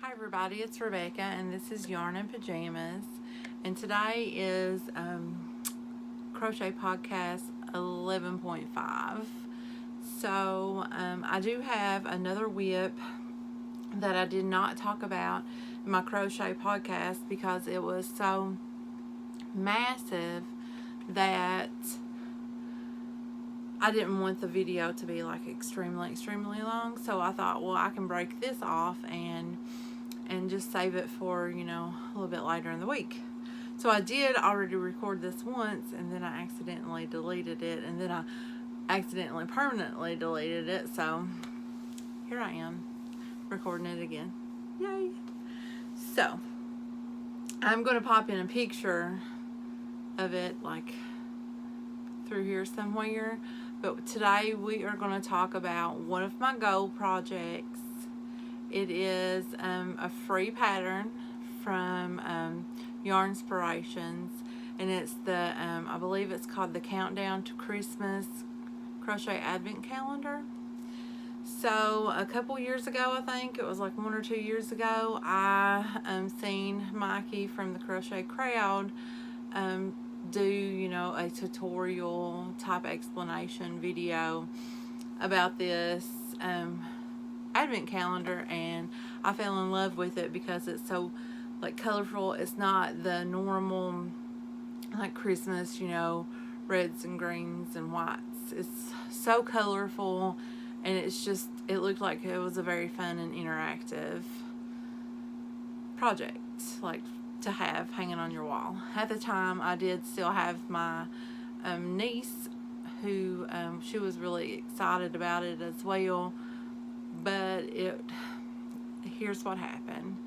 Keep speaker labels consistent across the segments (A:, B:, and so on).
A: Hi everybody, it's Rebecca and this is Yarn and Pajamas, and today is Crochet Podcast 11.5. So I do have another WIP that I did not talk about in my Crochet Podcast because it was so massive that I didn't want the video to be like extremely long. So I thought, well, I can break this off and just save it for, a little bit later in the week. So I did already record this once, and then I accidentally deleted it, and then I accidentally permanently deleted it. So here I am recording it again. Yay! So I'm going to pop in a picture of it like through here somewhere. But today we are going to talk about one of my goal projects. It is a free pattern from Yarnspirations, and it's the I believe it's called the Countdown to Christmas Crochet Advent Calendar. So a couple years ago, I think it was like 1 or 2 years ago, I seen Mikey from the Crochet Crowd do a tutorial type explanation video about this Advent calendar, and I fell in love with it because it's so like colorful. It's not the normal like Christmas, reds and greens and whites. It's so colorful, and it looked like it was a very fun and interactive project, like to have hanging on your wall. At the time, I did still have my niece who she was really excited about it as well. But here's what happened.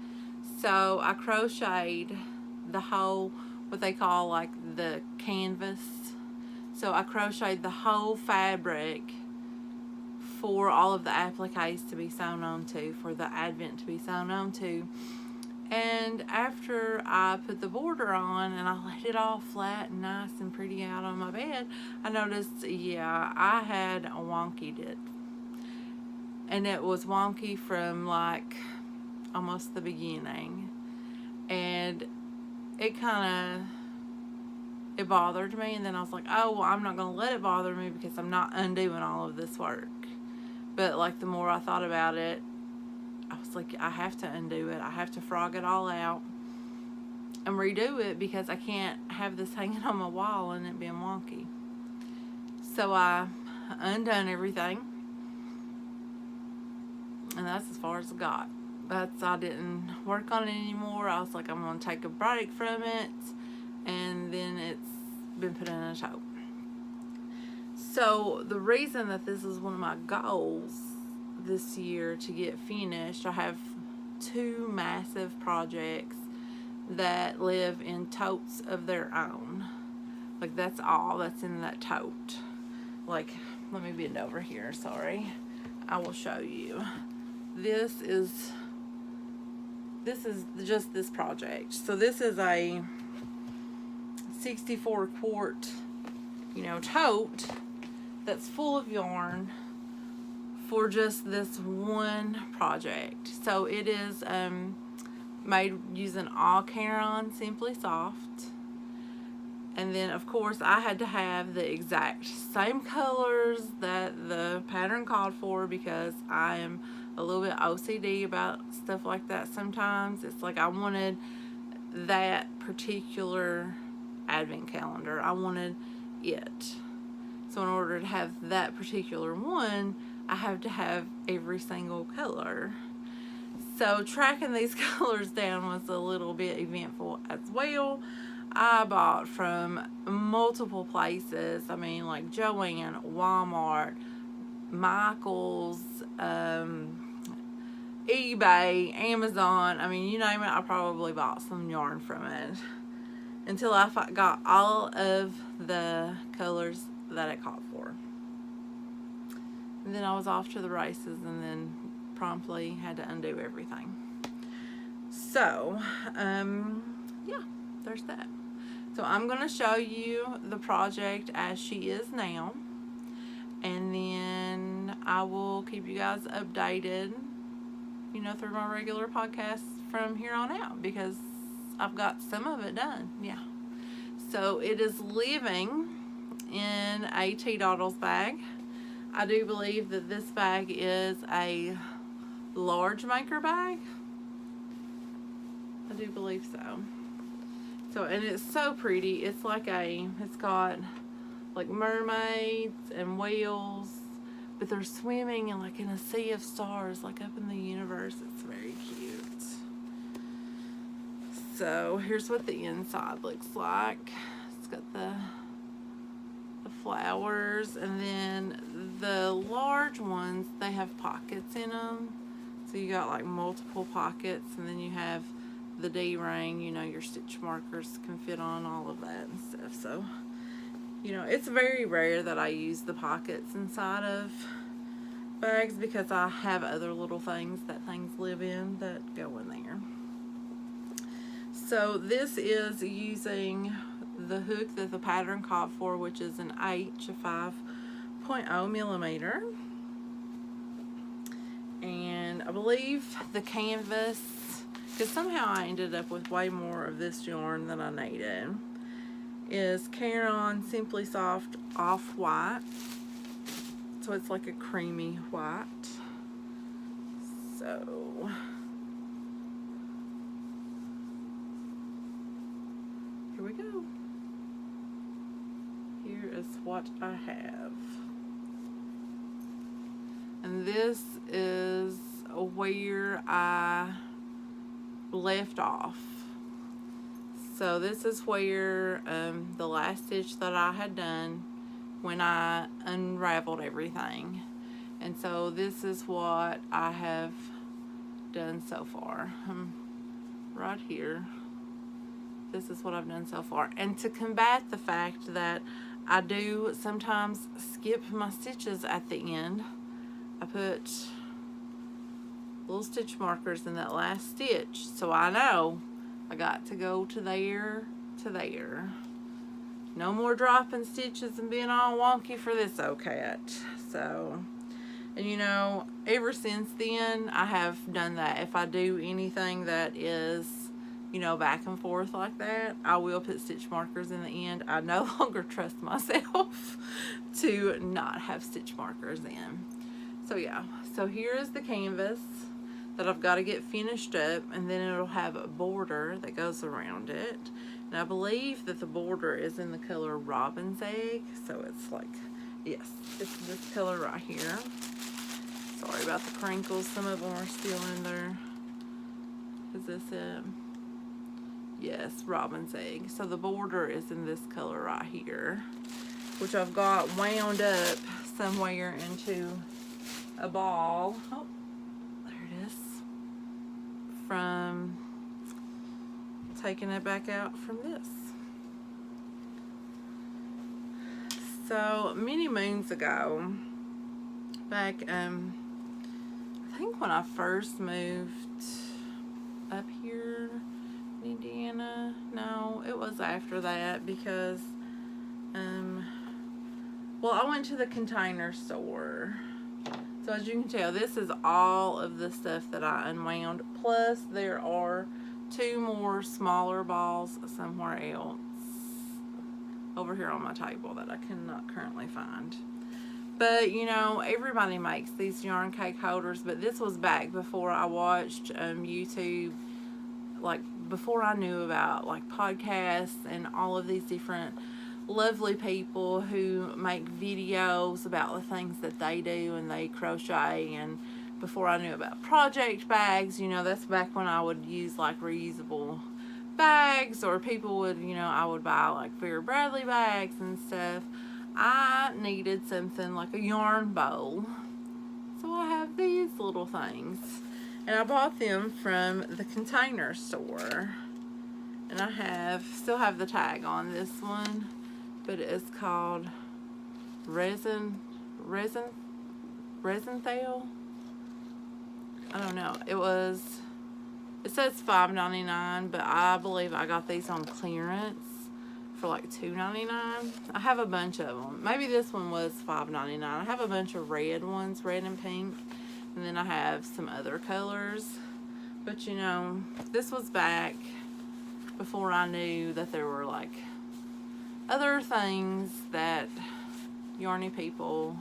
A: So I crocheted the whole, what they call like the canvas. So I crocheted the whole fabric for all of the appliques to be sewn onto, for the Advent to be sewn onto. And after I put the border on and I laid it all flat and nice and pretty out on my bed, I noticed, I had wonkied it. And it was wonky from like almost the beginning. And it bothered me. And then I was like, oh, well, I'm not going to let it bother me because I'm not undoing all of this work. But like the more I thought about it, I was like, I have to undo it. I have to frog it all out and redo it because I can't have this hanging on my wall and it being wonky. So I undone everything. And that's as far as I got. I didn't work on it anymore. I was like, I'm going to take a break from it. And then it's been put in a tote. So the reason that this is one of my goals this year to get finished, I have 2 massive projects that live in totes of their own. Like that's all that's in that tote. Like, let me bend over here, sorry. I will show you. This is just this project. So this is a 64 quart, tote that's full of yarn for just this one project. So it is made using all Caron Simply Soft. And then of course I had to have the exact same colors that the pattern called for because I am a little bit OCD about stuff like that sometimes. It's like I wanted that particular Advent calendar. I wanted it. So in order to have that particular one, I have to have every single color. So tracking these colors down was a little bit eventful as well. I bought from multiple places. I mean, like Joann, Walmart, Michael's, eBay, Amazon. I mean, you name it, I probably bought some yarn from it until I got all of the colors that it called for. And then I was off to the races and then promptly had to undo everything. So, yeah, there's that. So I'm going to show you the project as she is now. And then I will keep you guys updated you know, through my regular podcasts from here on out, because I've got some of it done. Yeah. So it is living in a T-Doddles bag. I do believe that this bag is a large maker bag. I do believe so. So, and it's so pretty. It's like it's got like mermaids and whales, but they're swimming in like in a sea of stars, like up in the universe. It's very cute. So here's what the inside looks like. It's got the flowers, and then the large ones, they have pockets in them. So you got like multiple pockets, and then you have the D-ring, you know, your stitch markers can fit on, all of that and stuff. So, you know, it's very rare that I use the pockets inside of bags, because I have other little things that things live in that go in there. So this is using the hook that the pattern called for, which is an H, a 5.0 millimeter. And I believe the canvas, because somehow I ended up with way more of this yarn than I needed, is Caron Simply Soft Off-White. So it's like a creamy white. So here we go. Here is what I have. And this is where I left off. So this is where the last stitch that I had done when I unraveled everything. And so this is what I have done so far. Right here. This is what I've done so far. And to combat the fact that I do sometimes skip my stitches at the end, I put little stitch markers in that last stitch, so I know I got to go to there to there. No more dropping stitches and being all wonky for this old cat. So, and you know, ever since then I have done that. If I do anything that is, you know, back and forth like that, I will put stitch markers in the end. I no longer trust myself to not have stitch markers in. So yeah, so here is the canvas that I've got to get finished up, and then it'll have a border that goes around it. And I believe that the border is in the color Robin's Egg, so it's like, yes, it's this color right here. Sorry about the crinkles, some of them are still in there. Is this it? Yes, Robin's Egg. So the border is in this color right here, which I've got wound up somewhere into a ball. Oh, there it is. From taking it back out from this. So many moons ago, back I think when I first moved up here in Indiana. No, it was after that, because well, I went to the Container Store. So as you can tell, this is all of the stuff that I unwound, plus there are 2 more smaller balls somewhere else over here on my table that I cannot currently find. But you know, everybody makes these yarn cake holders, but this was back before I watched YouTube, like before I knew about like podcasts and all of these different lovely people who make videos about the things that they do and they crochet, and before I knew about project bags. You know, that's back when I would use like reusable bags, or people would, you know, I would buy like Vera Bradley bags and stuff. I needed something like a yarn bowl, so I have these little things, and I bought them from the Container Store, and I still have the tag on this one, but it's called Resin Thale. I don't know. It says $5.99, but I believe I got these on clearance for like $2.99. I have a bunch of them. Maybe this one was $5.99. I have a bunch of red ones, red and pink, and And then I have some other colors. But you know, this was back before I knew that there were like other things that yarny people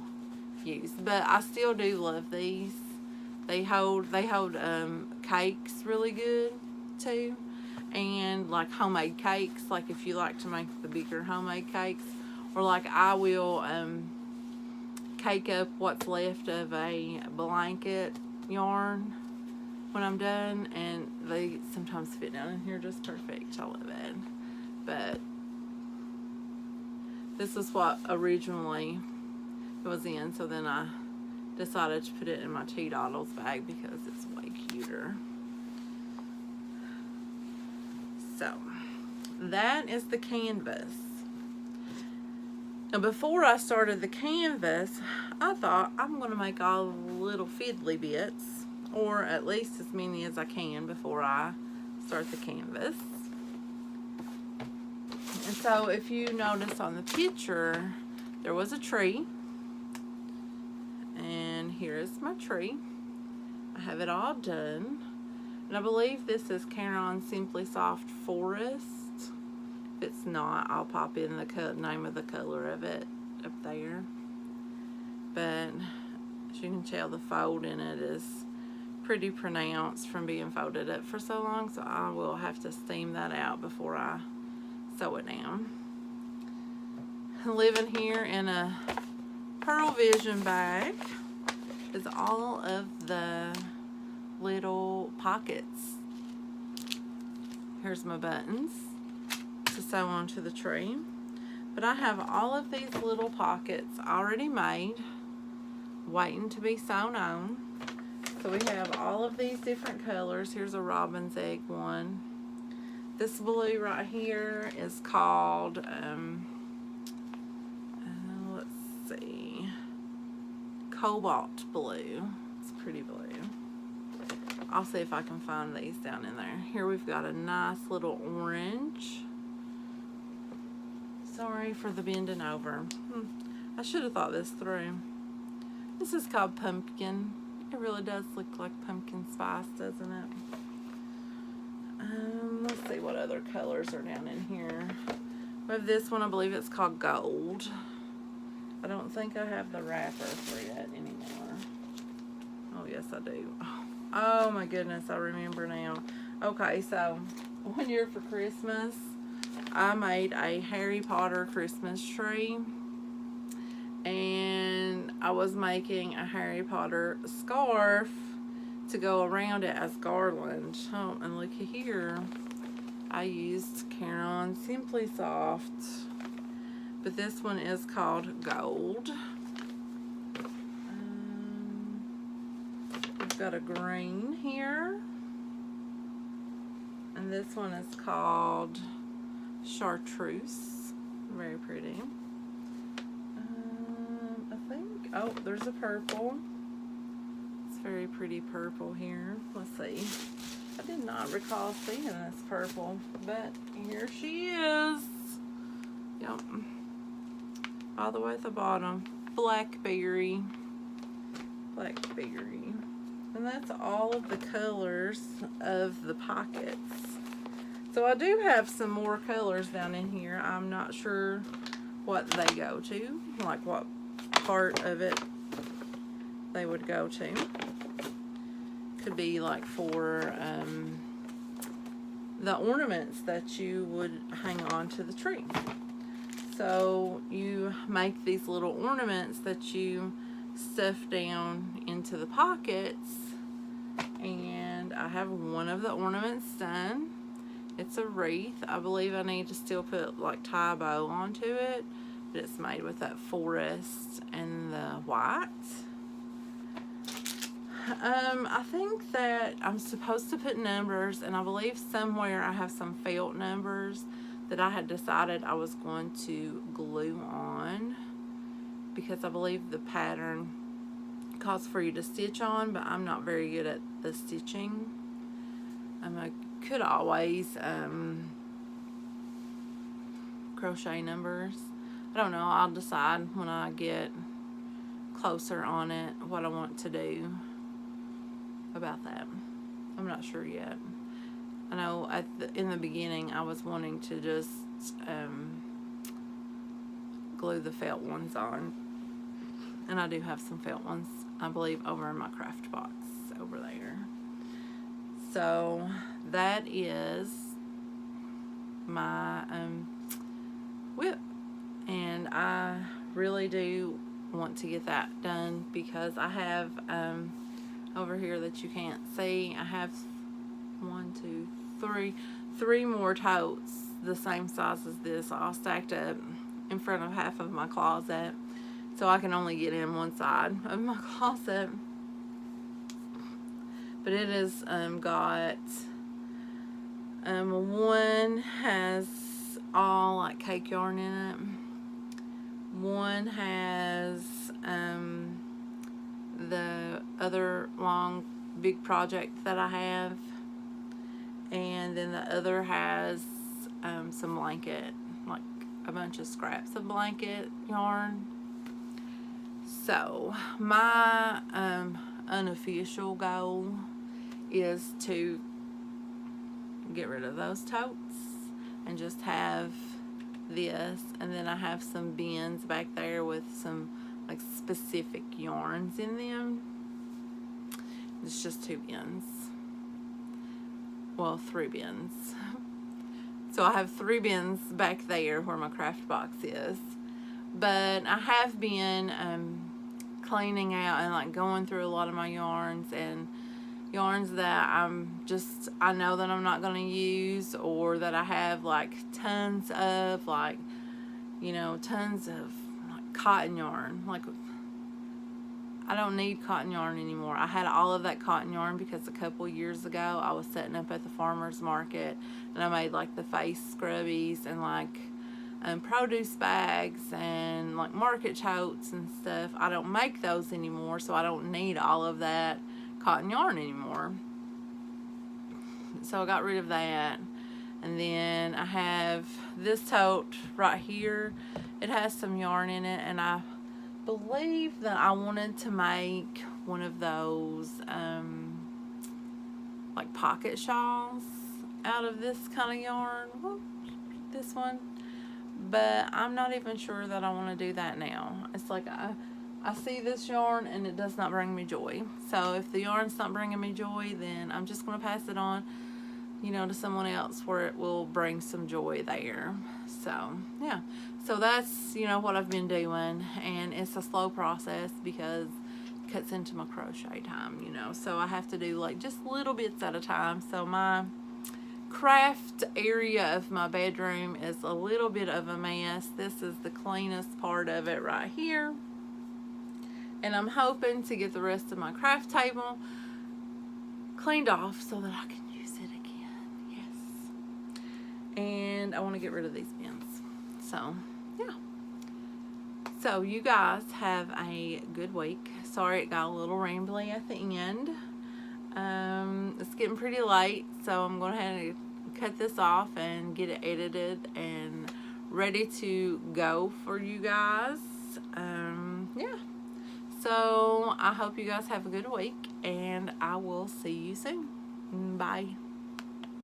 A: use. But I still do love these. They hold cakes really good too. And like homemade cakes, like if you like to make the bigger homemade cakes, or like I will cake up what's left of a blanket yarn when I'm done, and they sometimes fit down in here just perfect. I love it. But this is what originally it was in, so then I decided to put it in my Tea Doddles bag because it's way cuter. So that is the canvas. Now before I started the canvas, I thought I'm going to make all the little fiddly bits, or at least as many as I can before I start the canvas. And so if you notice on the picture, there was a tree. And here is my tree. I have it all done. And I believe this is Caron Simply Soft Forest. If it's not, I'll pop in the name of the color of it up there. But as you can tell, the fold in it is pretty pronounced from being folded up for so long. So I will have to steam that out before I sew it down. Living here in a Pearl Vision bag is all of the little pockets. Here's my buttons to sew onto the tree. But I have all of these little pockets already made, waiting to be sewn on. So we have all of these different colors. Here's a robin's egg one. This blue right here is called, let's see, cobalt blue. It's pretty blue. I'll see if I can find these down in there. Here we've got a nice little orange. Sorry for the bending over. I should have thought this through. This is called pumpkin. It really does look like pumpkin spice, doesn't it? Let's see what other colors are down in here. We have this one, I believe it's called gold. I don't think I have the wrapper for it anymore. Oh, yes, I do. Oh, my goodness, I remember now. Okay, so one year for Christmas, I made a Harry Potter Christmas tree. And I was making a Harry Potter scarf to go around it as garland. Oh, and look here. I used Caron Simply Soft. But this one is called Gold. We've got a green here. And this one is called Chartreuse. Very pretty. I think, oh, there's a purple. It's very pretty purple here. Let's see. I did not recall seeing this purple, but here she is. Yep. All the way at the bottom. Blackberry. Blackberry. And that's all of the colors of the pockets. So I do have some more colors down in here. I'm not sure what they go to, like what part of it they would go to. Could be like for the ornaments that you would hang on to the tree. So you make these little ornaments that you stuff down into the pockets, and I have one of the ornaments done. It's a wreath. I believe I need to still put like tie a bow onto it, but it's made with that forest and the white. I think that I'm supposed to put numbers, and I believe somewhere I have some felt numbers that I had decided I was going to glue on, because I believe the pattern calls for you to stitch on, but I'm not very good at the stitching. I could always crochet numbers. I don't know. I'll decide when I get closer on it what I want to do. about that. I'm not sure yet. I know in the beginning I was wanting to just glue the felt ones on. And I do have some felt ones, I believe, over in my craft box over there. So that is my WIP. And I really do want to get that done because I have over here that you can't see, I have 1, 2, 3 more totes the same size as this, all stacked up in front of half of my closet, so I can only get in one side of my closet. But it is got one has all like cake yarn in it. One has the other long big project that I have, and then the other has some blanket, like a bunch of scraps of blanket yarn. So my unofficial goal is to get rid of those totes and just have this, and then I have some bins back there with some like specific yarns in them. It's just 2 bins, well, 3 bins. So I have 3 bins back there where my craft box is, but I have been cleaning out and like going through a lot of my yarns, and yarns that I know that I'm not going to use, or that I have like tons of, like, you know, tons of like cotton yarn. Like, I don't need cotton yarn anymore. I had all of that cotton yarn because a couple years ago I was setting up at the farmer's market and I made like the face scrubbies and like produce bags and like market totes and stuff. I don't make those anymore, so I don't need all of that cotton yarn anymore. So I got rid of that. And then I have this tote right here. It has some yarn in it, and I believe that I wanted to make one of those like pocket shawls out of this kind of yarn. Whoop, this one. But I'm not even sure that I want to do that now. It's like I see this yarn and it does not bring me joy. So if the yarn's not bringing me joy, then I'm just going to pass it on, you know, to someone else where it will bring some joy there. So yeah, so that's, you know, what I've been doing, and it's a slow process because it cuts into my crochet time, you know, so I have to do like just little bits at a time. So my craft area of my bedroom is a little bit of a mess. This is the cleanest part of it right here, and I'm hoping to get the rest of my craft table cleaned off so that I can use it again. Yes. And I want to get rid of these bins. So yeah, so you guys have a good week. Sorry it got a little rambly at the end. It's getting pretty late, so I'm going to have to cut this off and get it edited and ready to go for you guys. Yeah, so I hope you guys have a good week, and I will see you soon. Bye.